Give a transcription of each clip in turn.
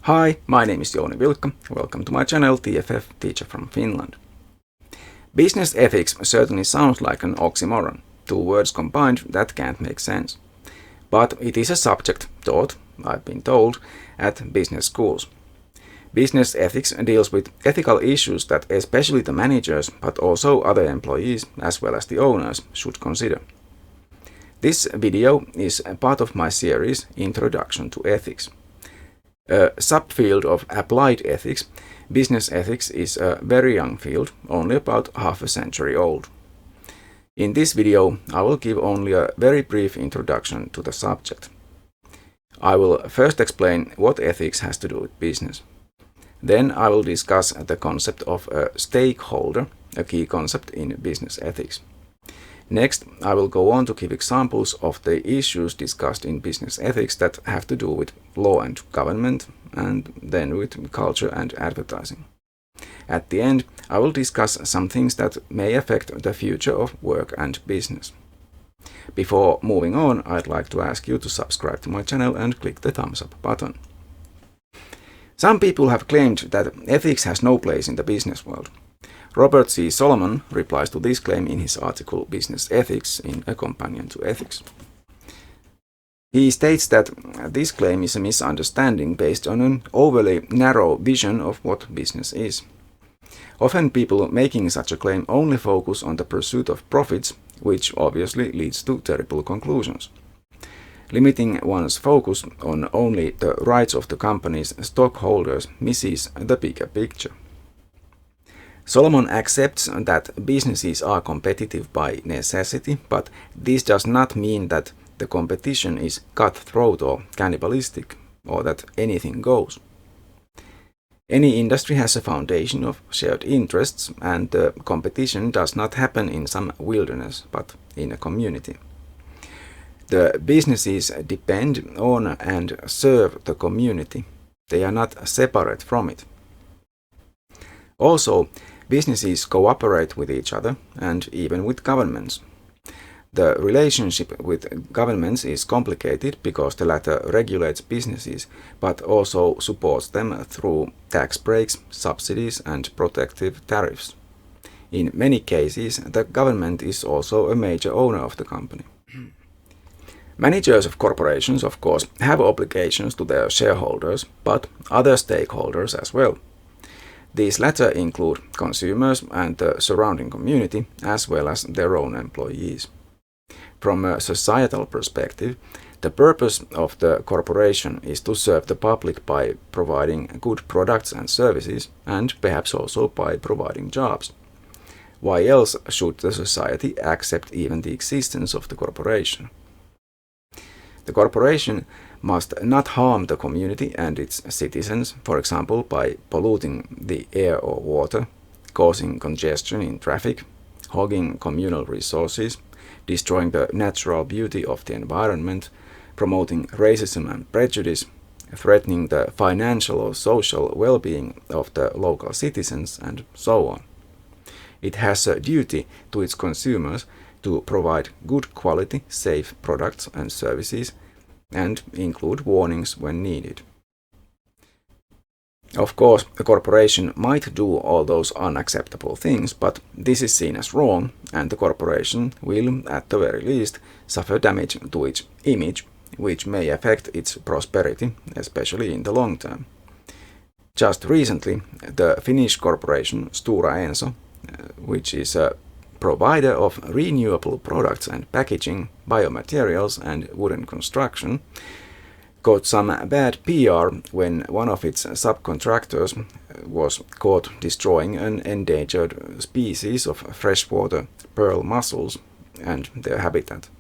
Hi, my name is Jouni Vilkka. Welcome to my channel TFF Teacher from Finland. Business ethics certainly sounds like an oxymoron, two words combined that can't make sense. But it is a subject taught, I've been told, at business schools. Business ethics deals with ethical issues that especially the managers, but also other employees, as well as the owners, should consider. This video is part of my series Introduction to Ethics. A subfield of applied ethics, business ethics is a very young field, only about half a century old. In this video, I will give only a very brief introduction to the subject. I will first explain what ethics has to do with business. Then I will discuss the concept of a stakeholder, a key concept in business ethics. Next, I will go on to give examples of the issues discussed in business ethics that have to do with law and government, and then with culture and advertising. At the end, I will discuss some things that may affect the future of work and business. Before moving on, I'd like to ask you to subscribe to my channel and click the thumbs up button. Some people have claimed that ethics has no place in the business world. Robert C. Solomon replies to this claim in his article Business Ethics in A Companion to Ethics. He states that this claim is a misunderstanding based on an overly narrow vision of what business is. Often people making such a claim only focus on the pursuit of profits, which obviously leads to terrible conclusions. Limiting one's focus on only the rights of the company's stockholders misses the bigger picture. Solomon accepts that businesses are competitive by necessity, but this does not mean that the competition is cutthroat or cannibalistic, or that anything goes. Any industry has a foundation of shared interests, and the competition does not happen in some wilderness, but in a community. The businesses depend on and serve the community. They are not separate from it. Also, businesses cooperate with each other and even with governments. The relationship with governments is complicated because the latter regulates businesses, but also supports them through tax breaks, subsidies, and protective tariffs. In many cases, the government is also a major owner of the company. Managers of corporations, of course, have obligations to their shareholders, but other stakeholders as well. These latter include consumers and the surrounding community, as well as their own employees. From a societal perspective, the purpose of the corporation is to serve the public by providing good products and services, and perhaps also by providing jobs. Why else should the society accept even the existence of the corporation? The corporation must not harm the community and its citizens, for example, by polluting the air or water, causing congestion in traffic, hogging communal resources, destroying the natural beauty of the environment, promoting racism and prejudice, threatening the financial or social well-being of the local citizens, and so on. It has a duty to its consumers to provide good quality, safe products and services, and include warnings when needed. Of course, a corporation might do all those unacceptable things, but this is seen as wrong, and the corporation will, at the very least, suffer damage to its image, which may affect its prosperity, especially in the long term. Just recently, the Finnish corporation Stora Enso, which is a provider of renewable products and packaging, biomaterials, and wooden construction, got some bad PR when one of its subcontractors was caught destroying an endangered species of freshwater pearl mussels and their habitat.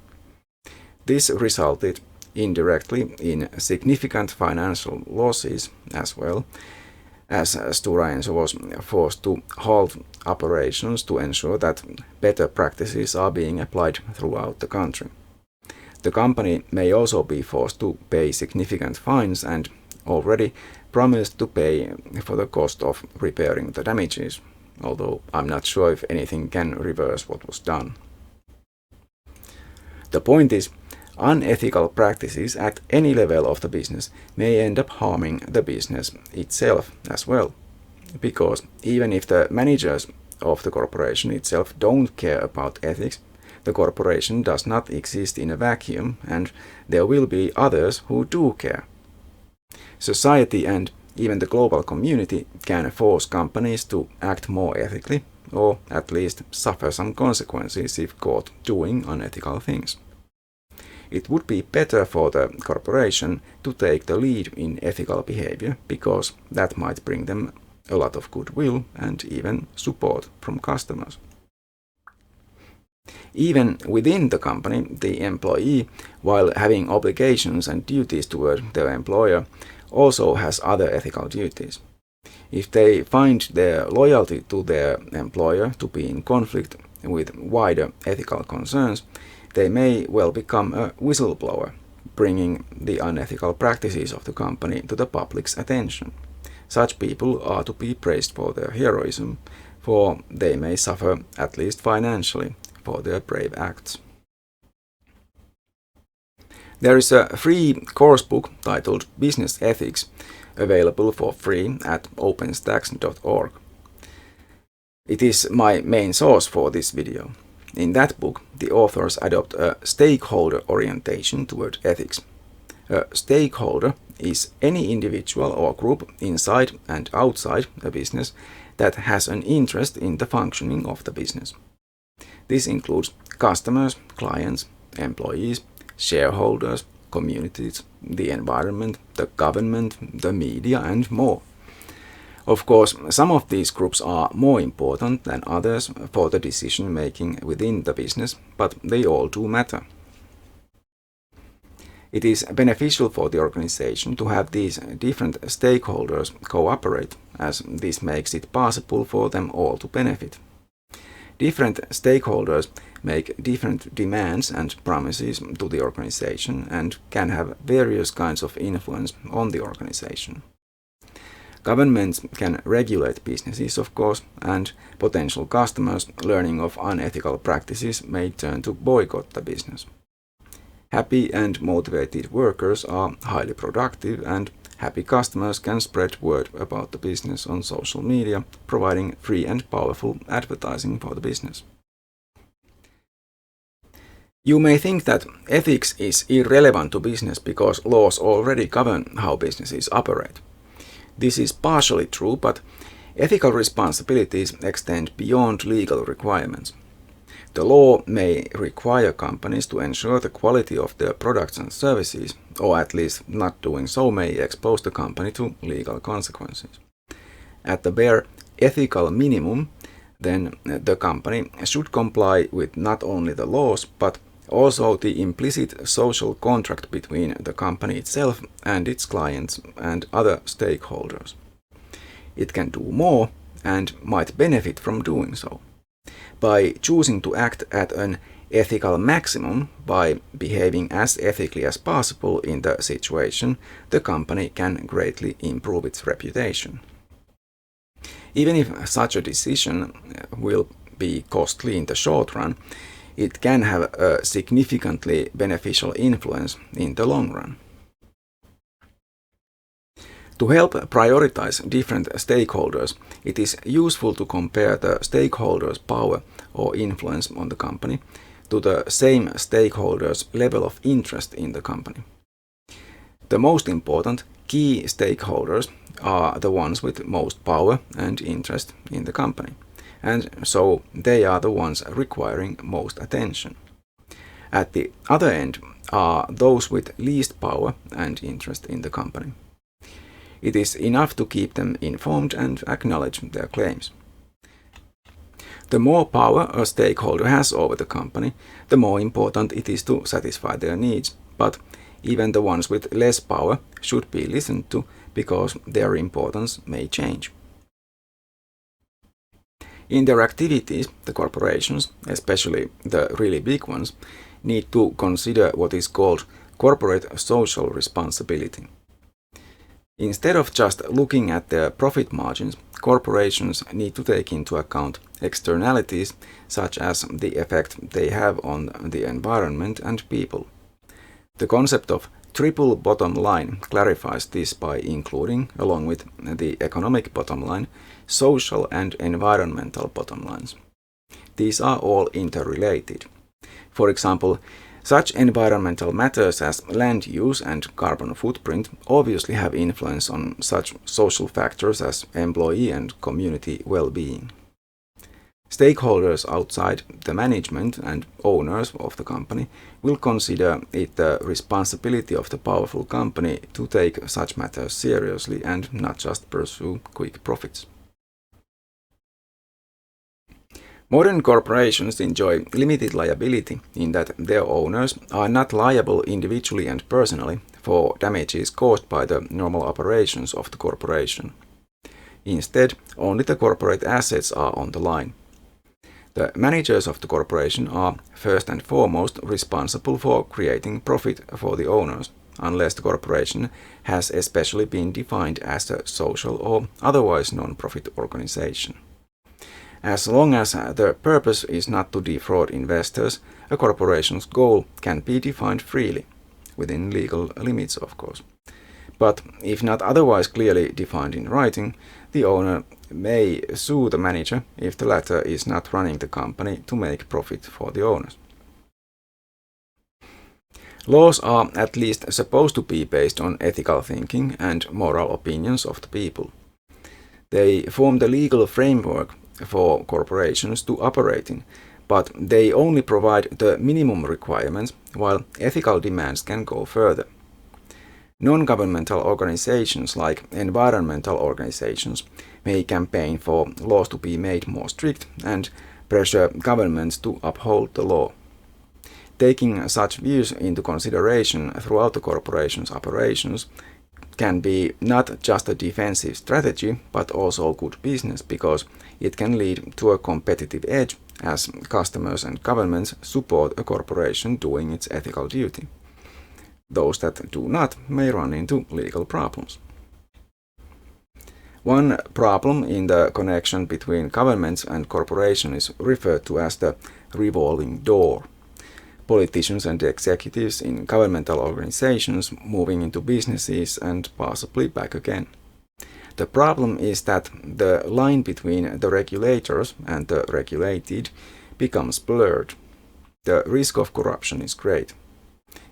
This resulted indirectly in significant financial losses as well, as Stora Enso was forced to halt operations to ensure that better practices are being applied throughout the country. The company may also be forced to pay significant fines and already promised to pay for the cost of repairing the damages, although I'm not sure if anything can reverse what was done. The point is, Unethical practices at any level of the business may end up harming the business itself as well, because even if the managers of the corporation itself don't care about ethics, the corporation does not exist in a vacuum, and there will be others who do care. Society and even the global community can force companies to act more ethically, or at least suffer some consequences if caught doing unethical things. It would be better for the corporation to take the lead in ethical behavior, because that might bring them a lot of goodwill and even support from customers. Even within the company, the employee, while having obligations and duties toward their employer, also has other ethical duties. If they find their loyalty to their employer to be in conflict with wider ethical concerns, they may well become a whistleblower, bringing the unethical practices of the company to the public's attention. Such people are to be praised for their heroism, for they may suffer, at least financially, for their brave acts. There is a free course book titled Business Ethics, available for free at openstacks.org. It is my main source for this video. In that book, the authors adopt a stakeholder orientation toward ethics. A stakeholder is any individual or group inside and outside a business that has an interest in the functioning of the business. This includes customers, clients, employees, shareholders, communities, the environment, the government, the media, and more. Of course, some of these groups are more important than others for the decision making within the business, but they all do matter. It is beneficial for the organization to have these different stakeholders cooperate, as this makes it possible for them all to benefit. Different stakeholders make different demands and promises to the organization and can have various kinds of influence on the organization. Governments can regulate businesses, of course, and potential customers learning of unethical practices may turn to boycott the business. Happy and motivated workers are highly productive, and happy customers can spread word about the business on social media, providing free and powerful advertising for the business. You may think that ethics is irrelevant to business because laws already govern how businesses operate. This is partially true, but ethical responsibilities extend beyond legal requirements. The law may require companies to ensure the quality of their products and services, or at least not doing so may expose the company to legal consequences. At the bare ethical minimum, then the company should comply with not only the laws, but also the implicit social contract between the company itself and its clients and other stakeholders. It can do more and might benefit from doing so. By choosing to act at an ethical maximum, by behaving as ethically as possible in the situation, the company can greatly improve its reputation. Even if such a decision will be costly in the short run, it can have a significantly beneficial influence in the long run. To help prioritize different stakeholders, it is useful to compare the stakeholders' power or influence on the company to the same stakeholders' level of interest in the company. The most important key stakeholders are the ones with most power and interest in the company, and so they are the ones requiring most attention. At the other end are those with least power and interest in the company. It is enough to keep them informed and acknowledge their claims. The more power a stakeholder has over the company, the more important it is to satisfy their needs, but even the ones with less power should be listened to because their importance may change. In their activities, the corporations, especially the really big ones, need to consider what is called corporate social responsibility. Instead of just looking at their profit margins, corporations need to take into account externalities such as the effect they have on the environment and people. The concept of triple bottom line clarifies this by including, along with the economic bottom line, social and environmental bottom lines. These are all interrelated. For example, such environmental matters as land use and carbon footprint obviously have influence on such social factors as employee and community well-being. Stakeholders outside the management and owners of the company will consider it the responsibility of the powerful company to take such matters seriously and not just pursue quick profits. Modern corporations enjoy limited liability in that their owners are not liable individually and personally for damages caused by the normal operations of the corporation. Instead, only the corporate assets are on the line. The managers of the corporation are first and foremost responsible for creating profit for the owners, unless the corporation has especially been defined as a social or otherwise non-profit organization. As long as the purpose is not to defraud investors, a corporation's goal can be defined freely, within legal limits of course. But if not otherwise clearly defined in writing, the owner may sue the manager if the latter is not running the company to make profit for the owners. Laws are at least supposed to be based on ethical thinking and moral opinions of the people. They form the legal framework for corporations to operate in, but they only provide the minimum requirements, while ethical demands can go further. Non-governmental organizations like environmental organizations may campaign for laws to be made more strict and pressure governments to uphold the law. Taking such views into consideration throughout the corporation's operations can be not just a defensive strategy, but also good business because it can lead to a competitive edge as customers and governments support a corporation doing its ethical duty. Those that do not may run into legal problems. One problem in the connection between governments and corporations is referred to as the revolving door. Politicians and executives in governmental organizations moving into businesses and possibly back again. The problem is that the line between the regulators and the regulated becomes blurred. The risk of corruption is great.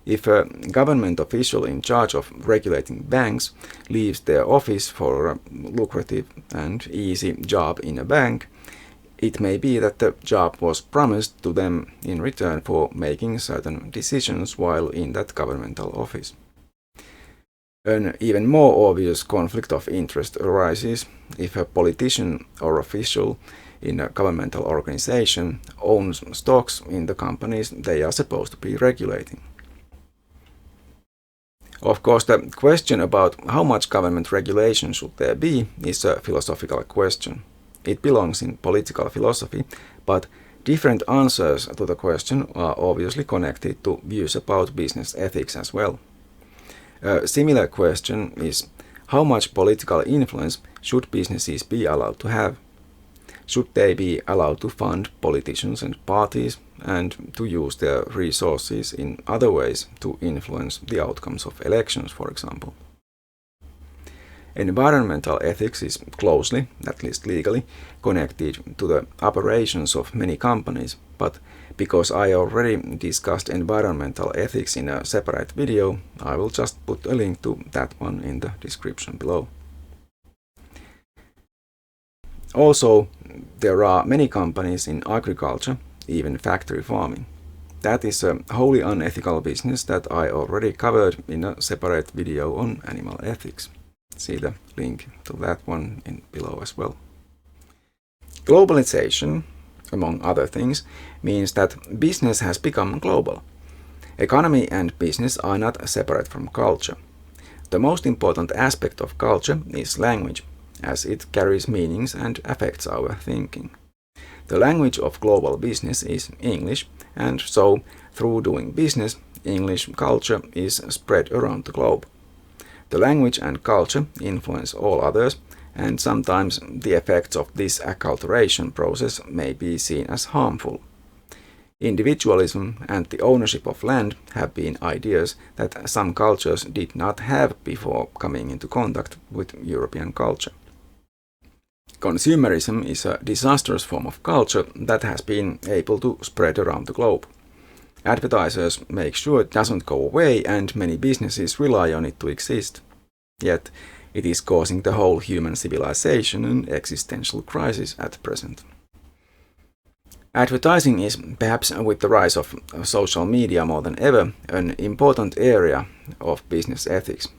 If a government official in charge of regulating banks leaves their office for a lucrative and easy job in a bank, it may be that the job was promised to them in return for making certain decisions while in that governmental office. An even more obvious conflict of interest arises if a politician or official in a governmental organization owns stocks in the companies they are supposed to be regulating. Of course, the question about how much government regulation should there be is a philosophical question. It belongs in political philosophy, but different answers to the question are obviously connected to views about business ethics as well. A similar question is how much political influence should businesses be allowed to have? Should they be allowed to fund politicians and parties and to use their resources in other ways to influence the outcomes of elections, for example? Environmental ethics is closely, at least legally, connected to the operations of many companies, but because I already discussed environmental ethics in a separate video, I will just put a link to that one in the description below. Also, there are many companies in agriculture, even factory farming. That is a wholly unethical business that I already covered in a separate video on animal ethics. See the link to that one below as well. Globalization, among other things, means that business has become global. Economy and business are not separate from culture. The most important aspect of culture is language, as it carries meanings and affects our thinking. The language of global business is English, and so, through doing business, English culture is spread around the globe. The language and culture influence all others, and sometimes the effects of this acculturation process may be seen as harmful. Individualism and the ownership of land have been ideas that some cultures did not have before coming into contact with European culture. Consumerism is a disastrous form of culture that has been able to spread around the globe. Advertisers make sure it doesn't go away, and many businesses rely on it to exist. Yet, it is causing the whole human civilization an existential crisis at present. Advertising is, perhaps with the rise of social media more than ever, an important area of business ethics.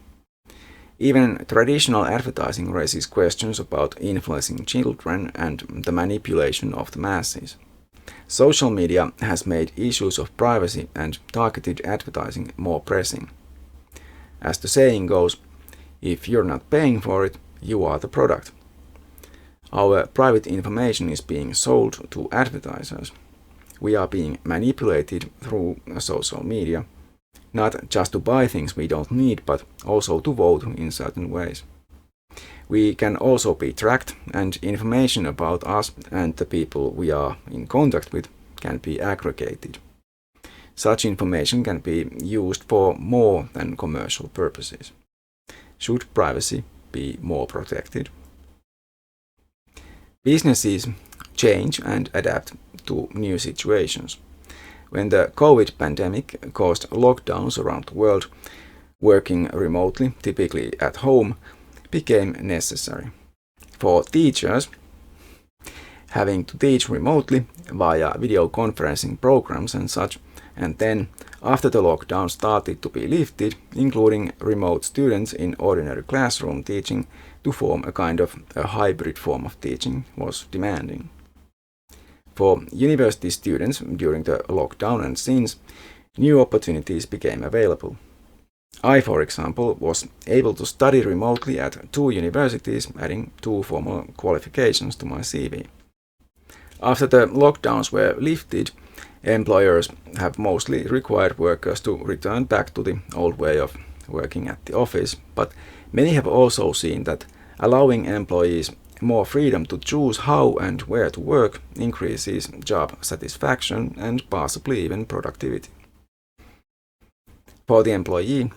Even traditional advertising raises questions about influencing children and the manipulation of the masses. Social media has made issues of privacy and targeted advertising more pressing. As the saying goes, if you're not paying for it, you are the product. Our private information is being sold to advertisers. We are being manipulated through social media, not just to buy things we don't need, but also to vote in certain ways. We can also be tracked, and information about us and the people we are in contact with can be aggregated. Such information can be used for more than commercial purposes. Should privacy be more protected? Businesses change and adapt to new situations. When the COVID pandemic caused lockdowns around the world, working remotely, typically at home, became necessary. For teachers, having to teach remotely via video conferencing programs and such, and then after the lockdown started to be lifted, including remote students in ordinary classroom teaching to form a kind of a hybrid form of teaching was demanding. For university students during the lockdown and since, new opportunities became available. I, for example, was able to study remotely at 2 universities, adding 2 formal qualifications to my CV. After the lockdowns were lifted, employers have mostly required workers to return back to the old way of working at the office, but many have also seen that allowing employees more freedom to choose how and where to work increases job satisfaction and possibly even productivity. For the employee,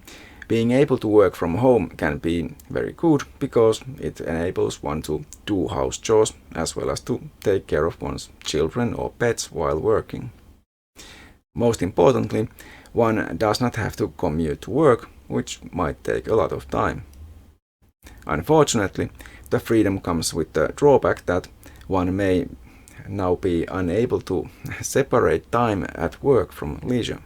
being able to work from home can be very good because it enables one to do house chores as well as to take care of one's children or pets while working. Most importantly, one does not have to commute to work, which might take a lot of time. Unfortunately, the freedom comes with the drawback that one may now be unable to separate time at work from leisure.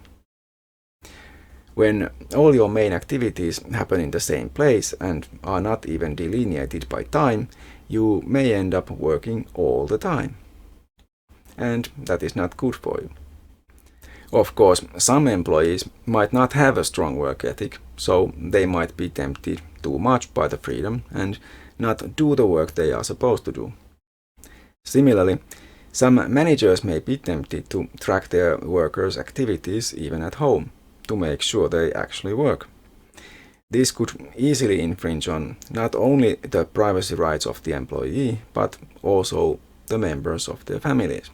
When all your main activities happen in the same place and are not even delineated by time, you may end up working all the time. And that is not good for you. Of course, some employees might not have a strong work ethic, so they might be tempted too much by the freedom and not do the work they are supposed to do. Similarly, some managers may be tempted to track their workers' activities even at home, to make sure they actually work. This could easily infringe on not only the privacy rights of the employee, but also the members of their families.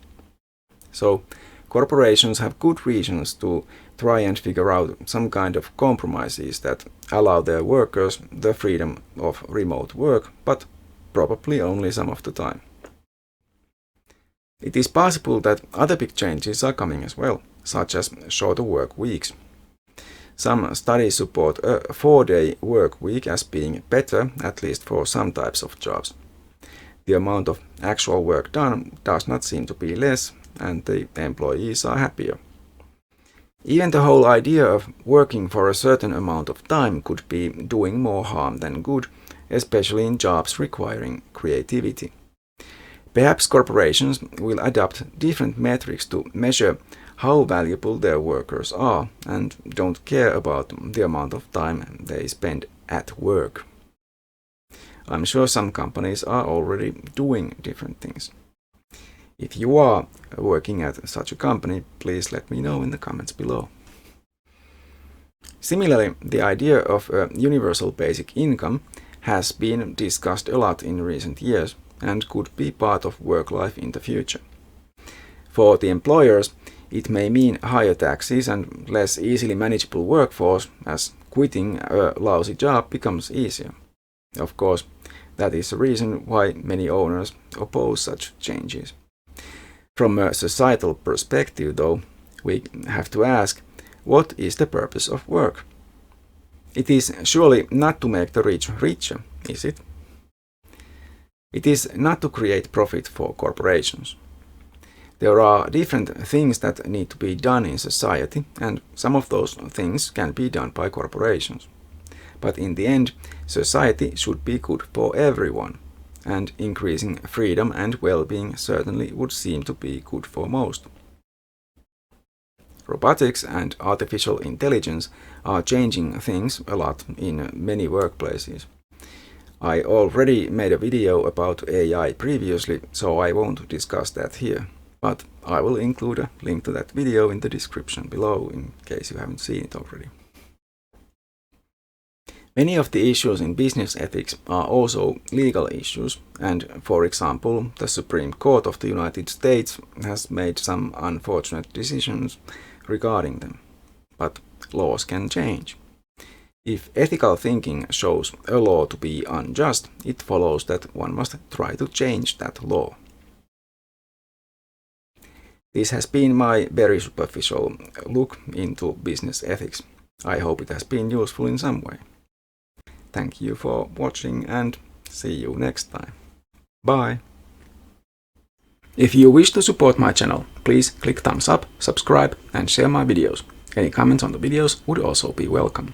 So, corporations have good reasons to try and figure out some kind of compromises that allow their workers the freedom of remote work, but probably only some of the time. It is possible that other big changes are coming as well, such as shorter work weeks. Some studies support a 4-day work week as being better, at least for some types of jobs. The amount of actual work done does not seem to be less, and the employees are happier. Even the whole idea of working for a certain amount of time could be doing more harm than good, especially in jobs requiring creativity. Perhaps corporations will adopt different metrics to measure how valuable their workers are and don't care about the amount of time they spend at work. I'm sure some companies are already doing different things. If you are working at such a company, please let me know in the comments below. Similarly, the idea of a universal basic income has been discussed a lot in recent years and could be part of work life in the future. For the employers, It may mean higher taxes and less easily manageable workforce, as quitting a lousy job becomes easier. Of course, that is the reason why many owners oppose such changes. From a societal perspective, though, we have to ask, what is the purpose of work? It is surely not to make the rich richer, is it? It is not to create profit for corporations. There are different things that need to be done in society, and some of those things can be done by corporations. But in the end, society should be good for everyone, and increasing freedom and well-being certainly would seem to be good for most. Robotics and artificial intelligence are changing things a lot in many workplaces. I already made a video about AI previously, so I won't discuss that here, but I will include a link to that video in the description below in case you haven't seen it already. Many of the issues in business ethics are also legal issues, and for example, the Supreme Court of the United States has made some unfortunate decisions regarding them. But laws can change. If ethical thinking shows a law to be unjust, it follows that one must try to change that law. This has been my very superficial look into business ethics. I hope it has been useful in some way. Thank you for watching and see you next time. Bye! If you wish to support my channel, please click thumbs up, subscribe and share my videos. Any comments on the videos would also be welcome.